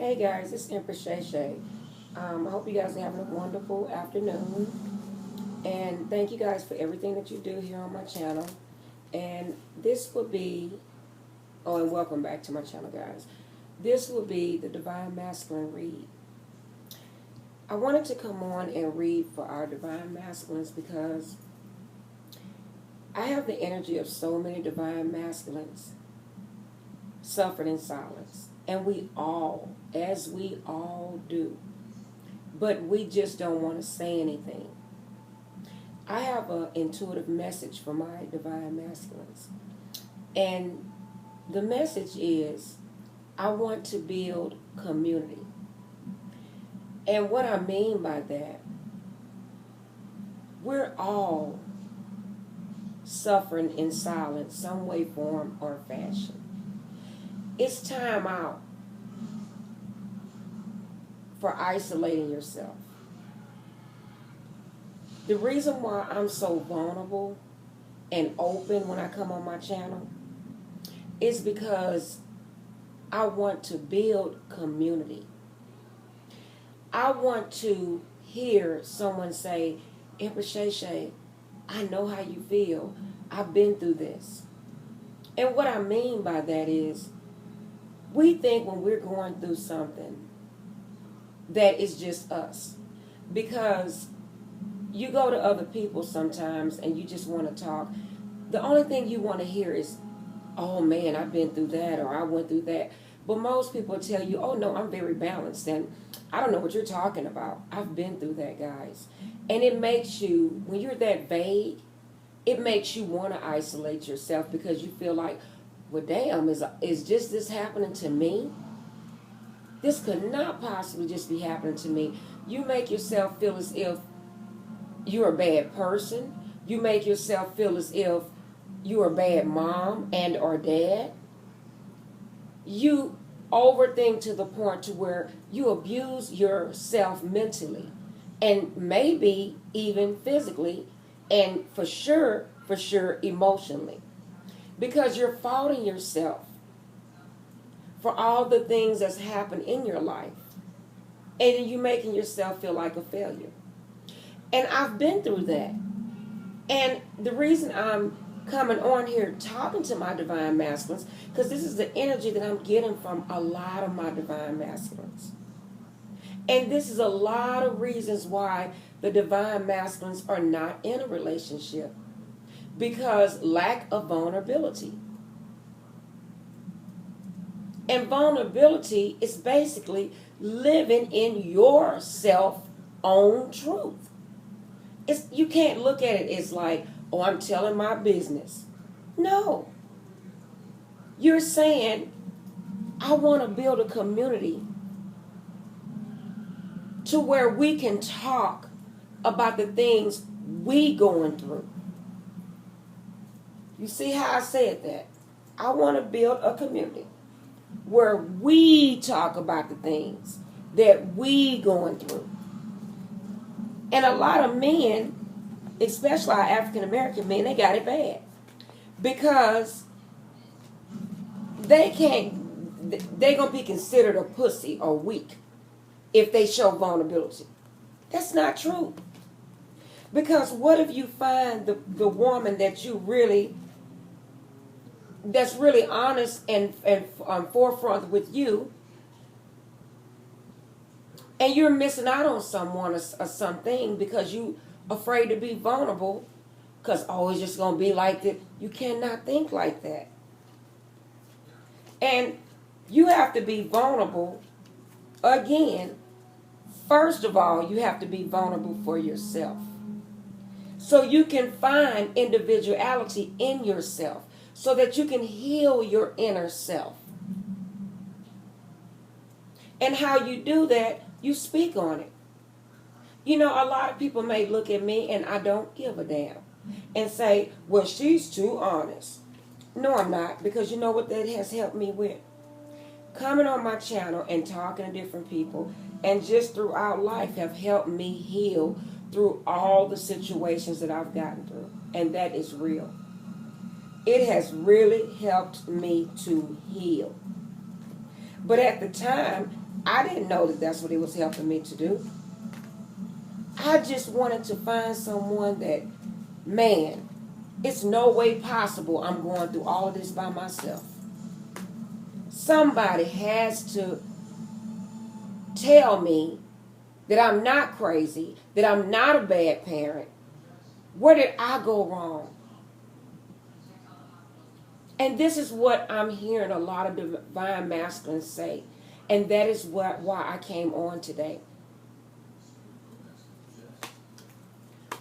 Hey guys, it's Empress Shay Shay. I hope you guys are having a wonderful afternoon. And thank you guys for everything that you do here on my channel. And this will be, oh, and welcome back to my channel, guys. This will be the Divine Masculine read. I wanted to come on and read for our Divine Masculines because I have the energy of so many Divine Masculines suffered in silence. And we all, as we all do. But we just don't want to say anything. I have an intuitive message for my Divine Masculines. And the message is, I want to build community. And what I mean by that, we're all suffering in silence, some way, form, or fashion. It's time out for isolating yourself. The reason why I'm so vulnerable and open when I come on my channel is because I want to build community. I want to hear someone say, Empress Shay Shay, I know how you feel. I've been through this. And what I mean by that is, we think when we're going through something that it's just us. Because you go to other people sometimes and you just want to talk. The only thing you want to hear is, oh man, I've been through that, or I went through that. But most people tell you, oh no, I'm very balanced and I don't know what you're talking about. I've been through that, guys. And it makes you, when you're that vague, it makes you want to isolate yourself because you feel like, well, damn, is just this happening to me? This could not possibly just be happening to me. You make yourself feel as if you're a bad person. You make yourself feel as if you're a bad mom and or dad. You overthink to the point to where you abuse yourself mentally and maybe even physically and for sure emotionally. Because you're faulting yourself for all the things that's happened in your life. And you're making yourself feel like a failure. And I've been through that. And the reason I'm coming on here talking to my Divine Masculines, because this is the energy that I'm getting from a lot of my Divine Masculines. And this is a lot of reasons why the Divine Masculines are not in a relationship. Because lack of vulnerability. And vulnerability is basically living in your self-own truth. You can't look at it as like, oh, I'm telling my business. No. You're saying, I want to build a community to where we can talk about the things we going through. You see how I said that? I want to build a community where we talk about the things that we going through. And a lot of men, especially our African American men, they got it bad. Because they're going to be considered a pussy or weak if they show vulnerability. That's not true. Because what if you find the woman that you really, that's really honest and forefront with you, and you're missing out on someone or something because you afraid to be vulnerable because, oh, it's just going to be like that. You cannot think like that. And you have to be vulnerable. Again, first of all, you have to be vulnerable for yourself. So you can find individuality in yourself so that you can heal your inner self. And how you do that, you speak on it. You know, a lot of people may look at me and I don't give a damn and say, well, she's too honest. No, I'm not, because you know what that has helped me with? Coming on my channel and talking to different people and just throughout life have helped me heal through all the situations that I've gotten through. And that is real. It has really helped me to heal. But at the time, I didn't know that that's what it was helping me to do. I just wanted to find someone that, man, it's no way possible I'm going through all of this by myself. Somebody has to tell me that I'm not crazy, that I'm not a bad parent. Where did I go wrong? And this is what I'm hearing a lot of divine masculines say. And that is why I came on today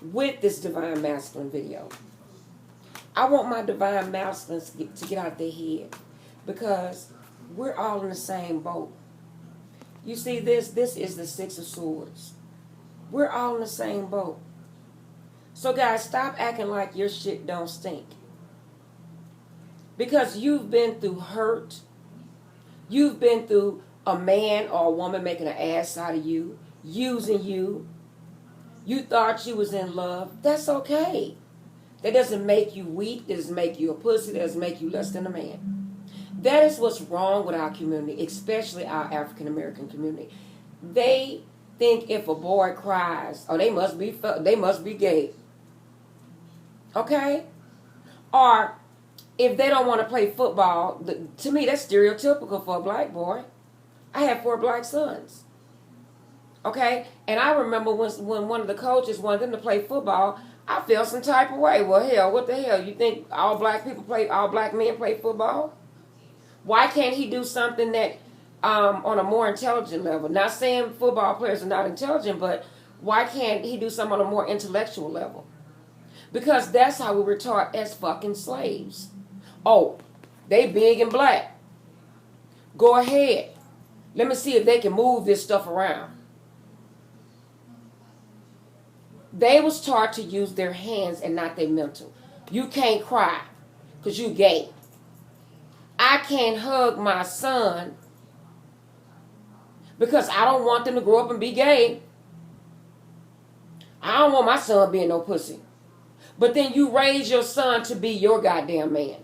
with this divine masculine video. I want my divine masculines to get out of their head, because we're all in the same boat. You see, this is the Six of Swords. We're all in the same boat. So guys, stop acting like your shit don't stink. Because you've been through hurt. You've been through a man or a woman making an ass out of you, using you. You thought you was in love. That's okay. That doesn't make you weak. That doesn't make you a pussy. That doesn't make you less than a man. That is what's wrong with our community, especially our African American community. They think if a boy cries, oh, they must be gay. Okay? Or if they don't want to play football, to me that's stereotypical for a black boy. I have 4 black sons. Okay? And I remember when one of the coaches wanted them to play football, I felt some type of way. Well, hell, what the hell? You think all black men play football? Why can't he do something that on a more intelligent level? Not saying football players are not intelligent, but why can't he do something on a more intellectual level? Because that's how we were taught as fucking slaves. Oh, they big and black. Go ahead. Let me see if they can move this stuff around. They was taught to use their hands and not their mental. You can't cry because you gay. I can't hug my son because I don't want them to grow up and be gay. I don't want my son being no pussy. But then you raise your son to be your goddamn man.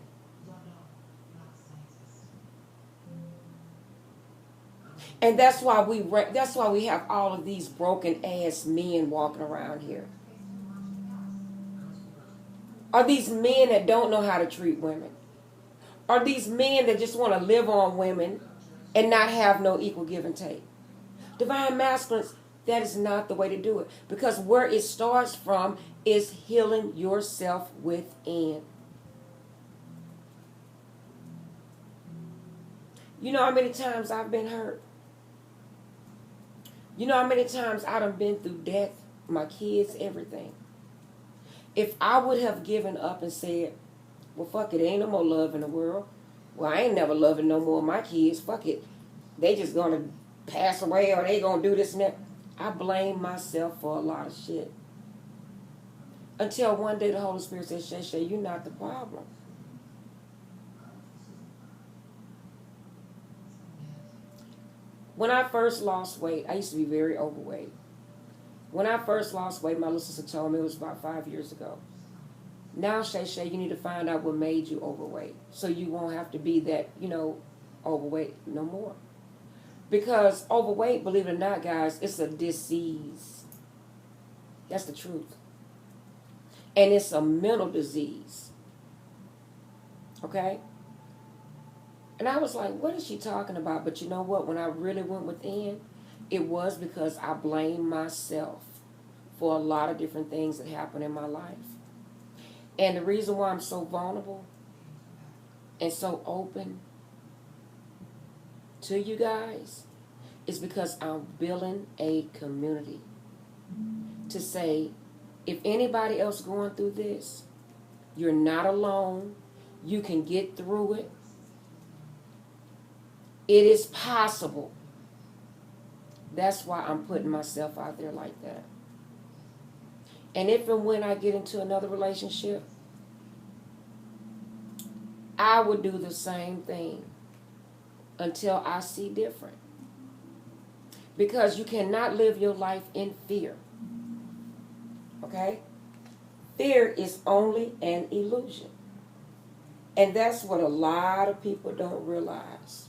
And that's why we have all of these broken ass men walking around here. Are these men that don't know how to treat women? Are these men that just want to live on women and not have no equal give and take? Divine masculines, that is not the way to do it. Because where it starts from is healing yourself within. You know how many times I've been hurt? You know how many times I done been through death, my kids, everything. If I would have given up and said, well, fuck it, ain't no more love in the world. Well, I ain't never loving no more of my kids. Fuck it. They just going to pass away or they going to do this and that. I blame myself for a lot of shit. Until one day the Holy Spirit said, Shay Shay, you're not the problem. When I first lost weight, I used to be very overweight. When I first lost weight, my little sister told me it was about 5 years ago. Now, Shay Shay, you need to find out what made you overweight so you won't have to be that, overweight no more. Because overweight, believe it or not, guys, it's a disease. That's the truth. And it's a mental disease. Okay? And I was like, what is she talking about? But you know what? When I really went within, it was because I blamed myself for a lot of different things that happened in my life. And the reason why I'm so vulnerable and so open to you guys is because I'm building a community to say, if anybody else going through this, you're not alone. You can get through it. It is possible. That's why I'm putting myself out there like that. And if and when I get into another relationship, I would do the same thing until I see different. Because you cannot live your life in fear. Okay? Fear is only an illusion. And that's what a lot of people don't realize.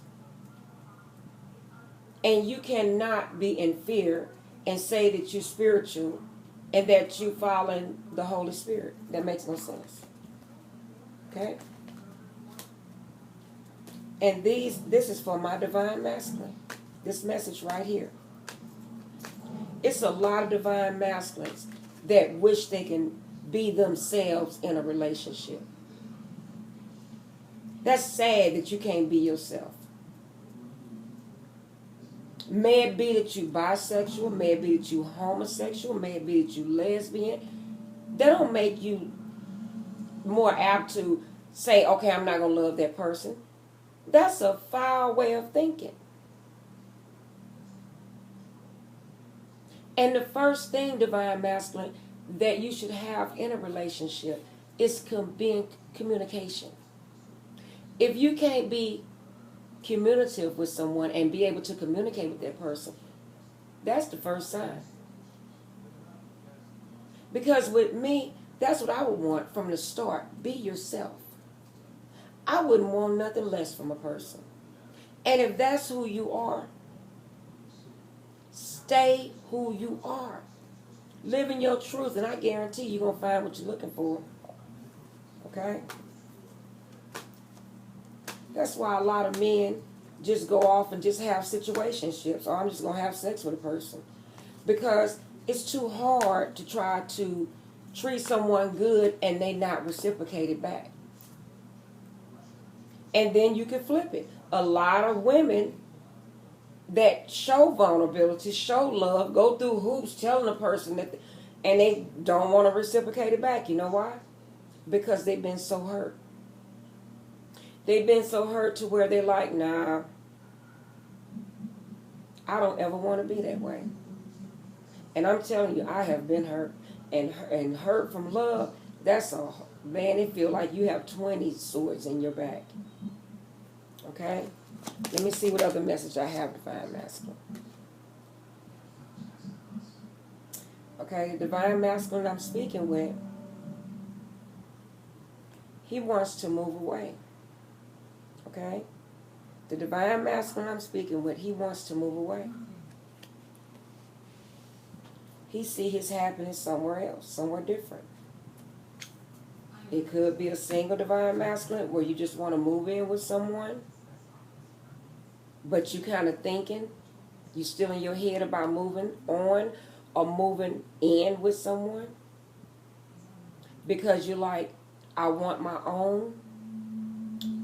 And you cannot be in fear and say that you're spiritual and that you following the Holy Spirit. That makes no sense. Okay? And this is for my divine masculine. This message right here. It's a lot of divine masculines that wish they can be themselves in a relationship. That's sad that you can't be yourself. May it be that you bisexual, may it be that you homosexual, may it be that you lesbian. That don't make you more apt to say, okay, I'm not going to love that person. That's a foul way of thinking. And the first thing, divine masculine, that you should have in a relationship is being communication. If you can't be communicative with someone and be able to communicate with that person, that's the first sign. Because with me, that's what I would want from the start. Be yourself. I wouldn't want nothing less from a person. And if that's who you are, stay who you are. Live in your truth, and I guarantee you're going to find what you're looking for. Okay? That's why a lot of men just go off and just have situationships. Or I'm just going to have sex with a person. Because it's too hard to try to treat someone good and they not reciprocate it back. And then you can flip it. A lot of women that show vulnerability, show love, go through hoops telling a person that, and they don't want to reciprocate it back. You know why? Because they've been so hurt. They've been so hurt to where they're like, nah, I don't ever want to be that way. And I'm telling you, I have been hurt. And hurt from love, that's a, man, it feel like you have 20 swords in your back. Okay? Let me see what other message I have, divine masculine. Okay, the divine masculine I'm speaking with, he wants to move away. Okay? The divine masculine I'm speaking with, he wants to move away. He see his happiness somewhere else, somewhere different. It could be a single divine masculine where you just want to move in with someone, but you kind of thinking, you still in your head about moving on or moving in with someone. Because you're like, I want my own,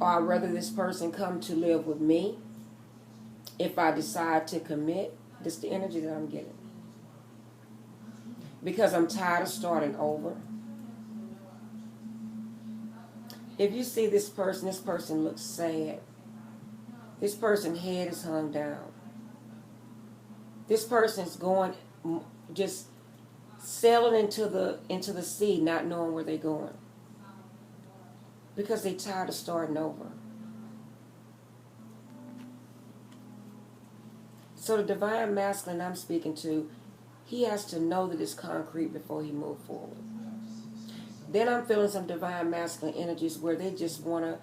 or I'd rather this person come to live with me if I decide to commit. This is the energy that I'm getting. Because I'm tired of starting over. If you see this person looks sad. This person's head is hung down. This person's going, just sailing into the sea, not knowing where they're going. Because they're tired of starting over. So the divine masculine I'm speaking to, he has to know that it's concrete before he moves forward. Then I'm feeling some divine masculine energies where they just want to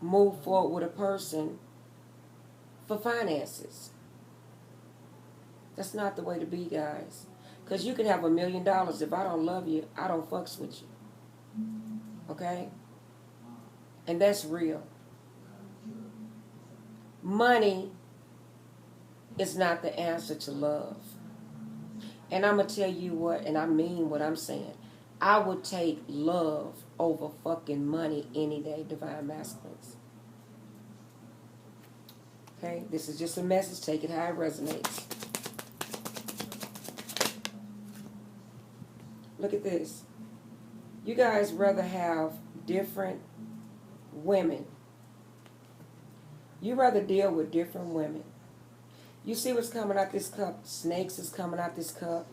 move forward with a person for finances. That's not the way to be, guys. Because you can have $1 million. If I don't love you, I don't fucks with you. Okay? And that's real. Money is not the answer to love. And I'm going to tell you what, and I mean what I'm saying. I would take love over fucking money any day, divine masculines. Okay? This is just a message. Take it how it resonates. Look at this. You guys rather have different women. You rather deal with different women. You see what's coming out this cup? Snakes is coming out this cup.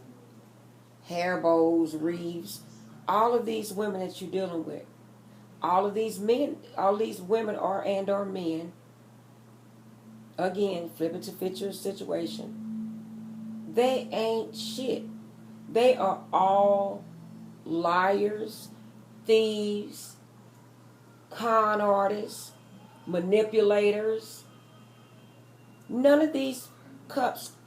Hair bows, reeves. All of these women that you're dealing with. All of these men, all these women are and are men. Again, flip it to fit your situation. They ain't shit. They are all liars, thieves, con artists, manipulators. None of these cups